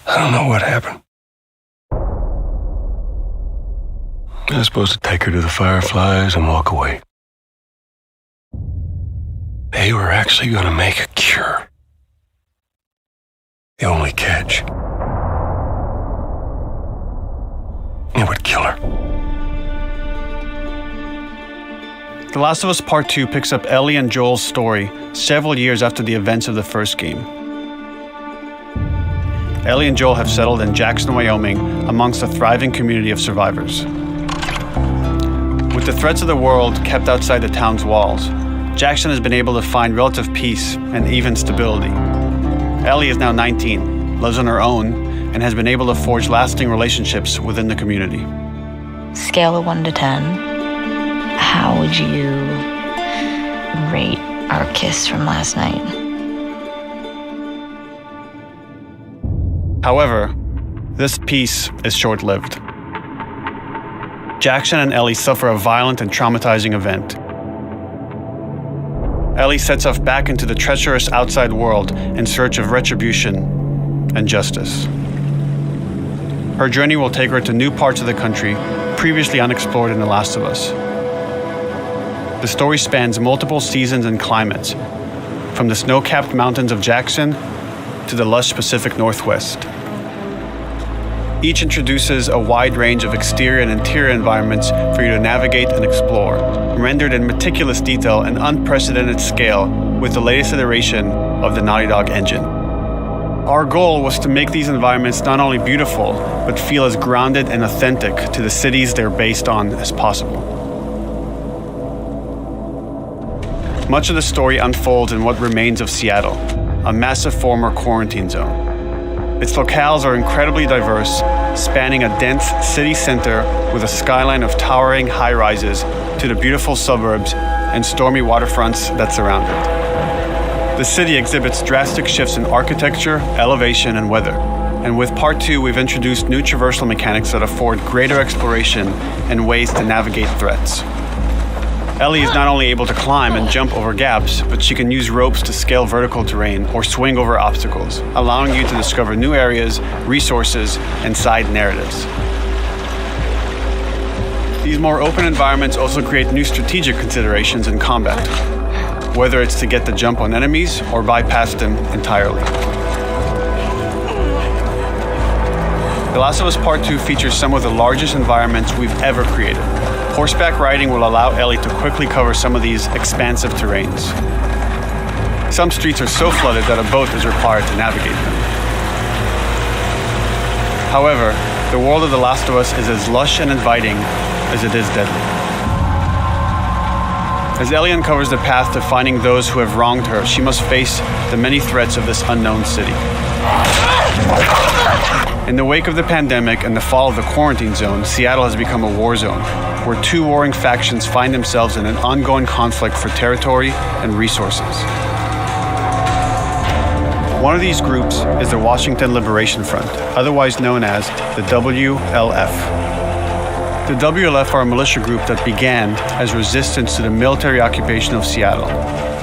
I don't know what happened. I was supposed to take her to the Fireflies and walk away. They were actually going to make a cure. The only catch, it would kill her. The Last of Us Part 2 picks up Ellie and Joel's story several years after the events of the first game. Ellie and Joel have settled in Jackson, Wyoming, amongst a thriving community of survivors. With the threats of the world kept outside the town's walls, Jackson has been able to find relative peace and even stability. Ellie is now 19, lives on her own, and has been able to forge lasting relationships within the community. Scale of 1 to 10, how would you rate our kiss from last night? However, this peace is short-lived. Jackson and Ellie suffer a violent and traumatizing event. Ellie sets off back into the treacherous outside world in search of retribution and justice. Her journey will take her to new parts of the country previously unexplored in The Last of Us. The story spans multiple seasons and climates, from the snow-capped mountains of Jackson to the lush Pacific Northwest. Each introduces a wide range of exterior and interior environments for you to navigate and explore, rendered in meticulous detail and unprecedented scale with the latest iteration of the Naughty Dog engine. Our goal was to make these environments not only beautiful, but feel as grounded and authentic to the cities they're based on as possible. Much of the story unfolds in what remains of Seattle, a massive former quarantine zone. Its locales are incredibly diverse, spanning a dense city center with a skyline of towering high-rises to the beautiful suburbs and stormy waterfronts that surround it. The city exhibits drastic shifts in architecture, elevation, and weather. And with Part 2, we've introduced new traversal mechanics that afford greater exploration and ways to navigate threats. Ellie is not only able to climb and jump over gaps, but she can use ropes to scale vertical terrain or swing over obstacles, allowing you to discover new areas, resources, and side narratives. These more open environments also create new strategic considerations in combat, whether it's to get the jump on enemies or bypass them entirely. The Last of Us Part 2 features some of the largest environments we've ever created. Horseback riding will allow Ellie to quickly cover some of these expansive terrains. Some streets are so flooded that a boat is required to navigate them. However, the world of The Last of Us is as lush and inviting as it is deadly. As Ellie uncovers the path to finding those who have wronged her, she must face the many threats of this unknown city. In the wake of the pandemic and the fall of the quarantine zone, Seattle has become a war zone, where two warring factions find themselves in an ongoing conflict for territory and resources. One of these groups is the Washington Liberation Front, otherwise known as the WLF. The WLF are a militia group that began as resistance to the military occupation of Seattle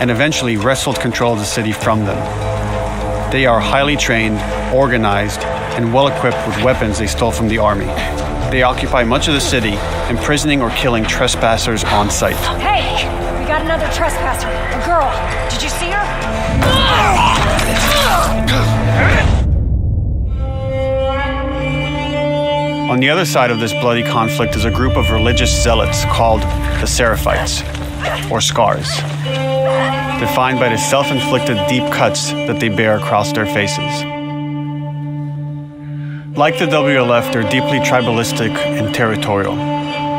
and eventually wrestled control of the city from them. They are highly trained, organized, and well-equipped with weapons they stole from the army. They occupy much of the city, imprisoning or killing trespassers on sight. Hey! We got another trespasser. A girl. Did you see her? On the other side of this bloody conflict is a group of religious zealots called the Seraphites, or Scars, defined by the self-inflicted deep cuts that they bear across their faces. Like the WLF, they're deeply tribalistic and territorial.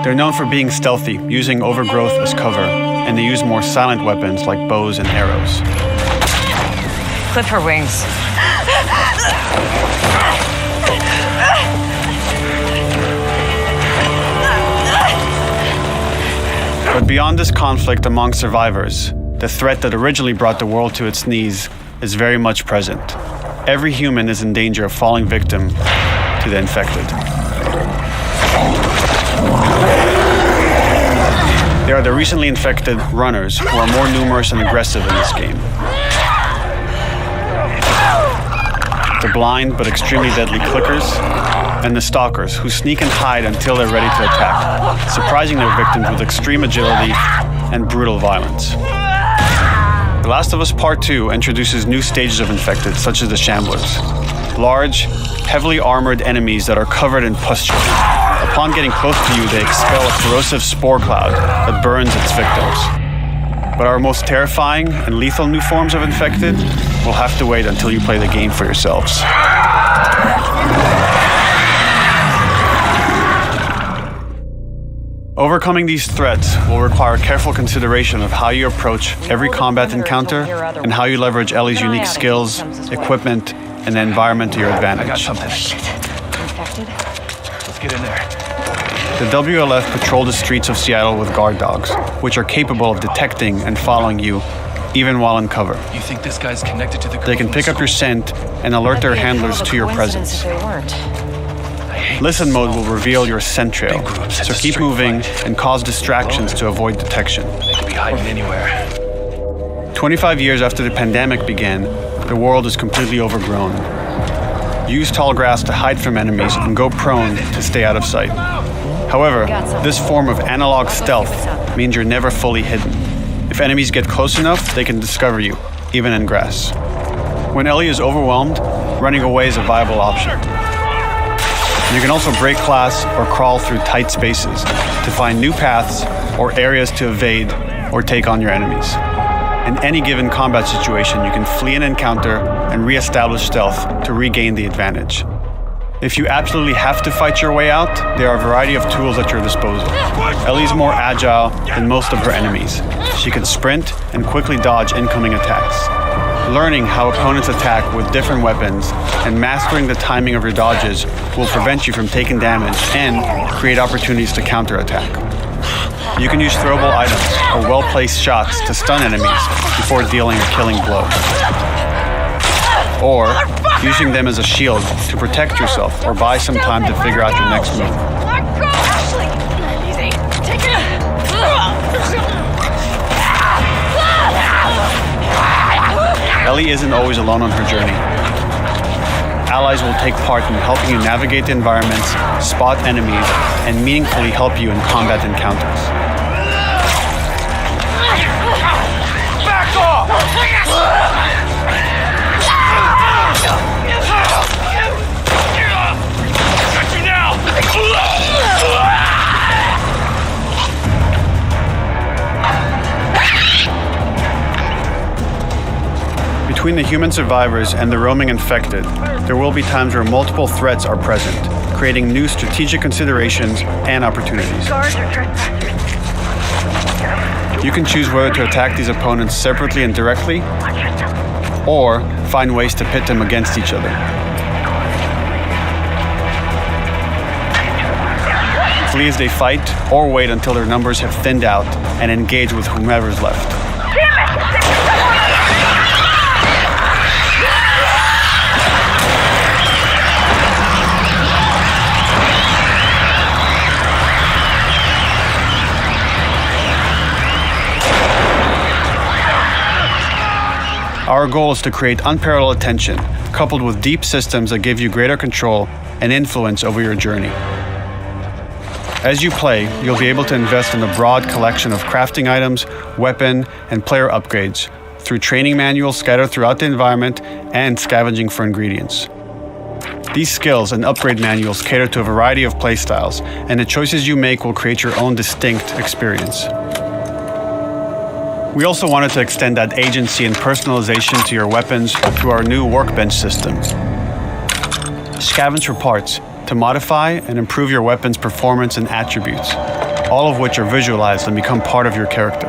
They're known for being stealthy, using overgrowth as cover, and they use more silent weapons like bows and arrows. Clip her wings. But beyond this conflict among survivors, the threat that originally brought the world to its knees is very much present. Every human is in danger of falling victim to the infected. They are the recently infected runners, who are more numerous and aggressive in this game. the blind but extremely deadly clickers, and the stalkers, who sneak and hide until they're ready to attack, surprising their victims with extreme agility and brutal violence. The Last of Us Part 2 introduces new stages of infected, such as the Shamblers. Large, heavily armored enemies that are covered in pustule. Upon getting close to you, they expel a corrosive spore cloud that burns its victims. But our most terrifying and lethal new forms of infected will have to wait until you play the game for yourselves. Overcoming these threats will require careful consideration of how you approach every combat encounter and how you leverage Ellie's unique skills, equipment, and the environment to your advantage. I got something. Infected? Let's get in there. The WLF patrol the streets of Seattle with guard dogs, which are capable of detecting and following you, even while in cover. You think this guy's connected to the girl They can from pick up your school? scent and alert their handlers to your presence. Listen mode will reveal your scent trail, so keep moving and cause distractions to avoid detection. They could be hiding anywhere. 25 years after the pandemic began, the world is completely overgrown. Use tall grass to hide from enemies and go prone to stay out of sight. However, this form of analog stealth means you're never fully hidden. If enemies get close enough, they can discover you, even in grass. When Ellie is overwhelmed, running away is a viable option. You can also break glass or crawl through tight spaces to find new paths or areas to evade or take on your enemies. In any given combat situation, you can flee an encounter and re-establish stealth to regain the advantage. If you absolutely have to fight your way out, there are a variety of tools at your disposal. Ellie's more agile than most of her enemies. She can sprint and quickly dodge incoming attacks. Learning how opponents attack with different weapons and mastering the timing of your dodges will prevent you from taking damage and create opportunities to counterattack. You can use throwable items or well-placed shots to stun enemies before dealing a killing blow. Or using them as a shield to protect yourself or buy some time to figure out your next move. Ellie isn't always alone on her journey. Allies will take part in helping you navigate the environments, spot enemies, and meaningfully help you in combat encounters. Back off! Got you now! Between the human survivors and the roaming infected, there will be times where multiple threats are present, creating new strategic considerations and opportunities. You can choose whether to attack these opponents separately and directly, or find ways to pit them against each other. Flee as they fight, or wait until their numbers have thinned out and engage with whomever's left. Our goal is to create unparalleled attention, coupled with deep systems that give you greater control and influence over your journey. As you play, you'll be able to invest in a broad collection of crafting items, weapon, and player upgrades through training manuals scattered throughout the environment and scavenging for ingredients. These skills and upgrade manuals cater to a variety of playstyles, and the choices you make will create your own distinct experience. We also wanted to extend that agency and personalization to your weapons through our new workbench system. Scavenge for parts to modify and improve your weapon's performance and attributes, all of which are visualized and become part of your character.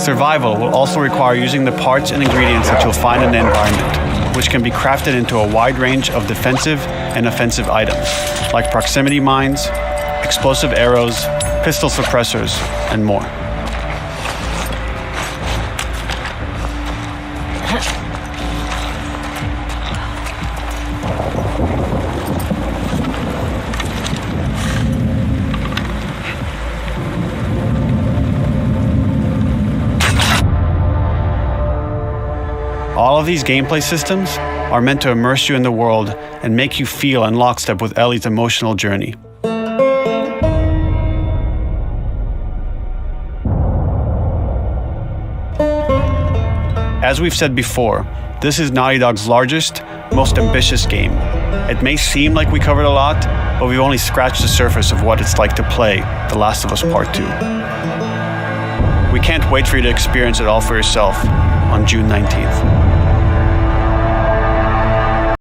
Survival will also require using the parts and ingredients that you'll find in the environment, which can be crafted into a wide range of defensive and offensive items, like proximity mines, explosive arrows, pistol suppressors, and more. All of these gameplay systems are meant to immerse you in the world and make you feel in lockstep with Ellie's emotional journey. As we've said before, this is Naughty Dog's largest, most ambitious game. It may seem like we covered a lot, but we've only scratched the surface of what it's like to play The Last of Us Part 2. We can't wait for you to experience it all for yourself on June 19th.